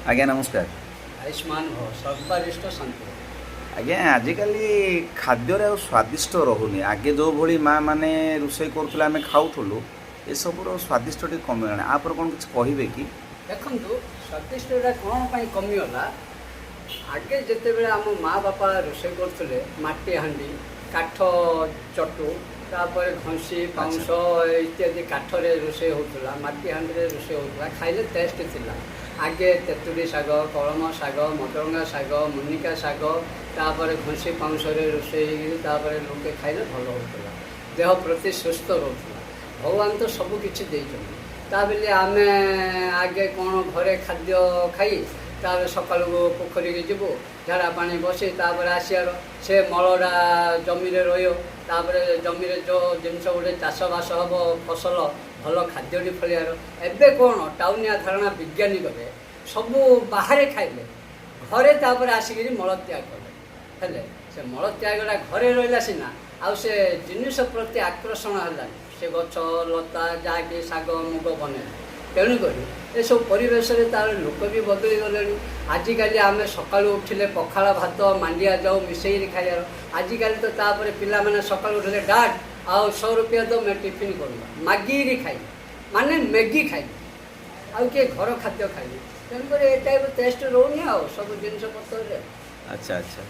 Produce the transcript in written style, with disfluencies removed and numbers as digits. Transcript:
आज्ञा नमस्कार। आयुष्मान भव सर्वरिष्ठ शांति। आज्ञा आजिकल खाद्य स्वादिष्ट रोनी आगे जो भाई माँ मैंने रोषे करूँ आम खाऊलु ये सब स्वादिष्ट टी कमिगला आप कौन किसी कहे कि देखु स्वादिष्टा कौन पर कमिगला आगे जिते आम माँ बापा रोषे करते माटी हांडी काठ चटू तापर घंसी पाउंश इत्यादि काठरे रोषे होता माटी हांडी रोषे होता खाइले टेस्ट थिला। आगे तेतुड़ी शाग कलम शाग मदरंगा शाग मुनिका शाग तापर घंसी पाउंशरे रोषे तापर लोके खाइले भल होता देह प्रति सुस्थ रोला। भगवान तो सबकि देते आम आगे कौन घरे खाद्य खाई तापर सकाल पोखरी की जीवु झाड़ा पानी बसी तापर आसार से मलड़ा जमी रोपर जमी जो जिनस गोटे चाषबास हम फसल भल खाद्य फलियार एवं कौन टाउनिया धारणा विज्ञानिक सबू बाहर खाइले घरे तापर आसिक मल त्याग कले से मल त्यागटा घरे रहा सीना आउ से जिनिस प्रति आकर्षण है से गछ लता जहाँकि शाग मुग बने तेणुक ये सब परिवेश तार लोक भी बदली गले। आजिकल आम सका उठिले पखाड़ भात मांडिया जाऊ मिसेई खाइबार आजिकल तो तापर पिला माने सका उठिले डाट आउ 100 रुपया दो मैं टिफिन करूँ मागिरी खाई माने मैगी खाई आउ किए घर खाद्य खाई तेणुक ये टाइप टेस्ट रोनी आ सब जिन पत्र। अच्छा अच्छा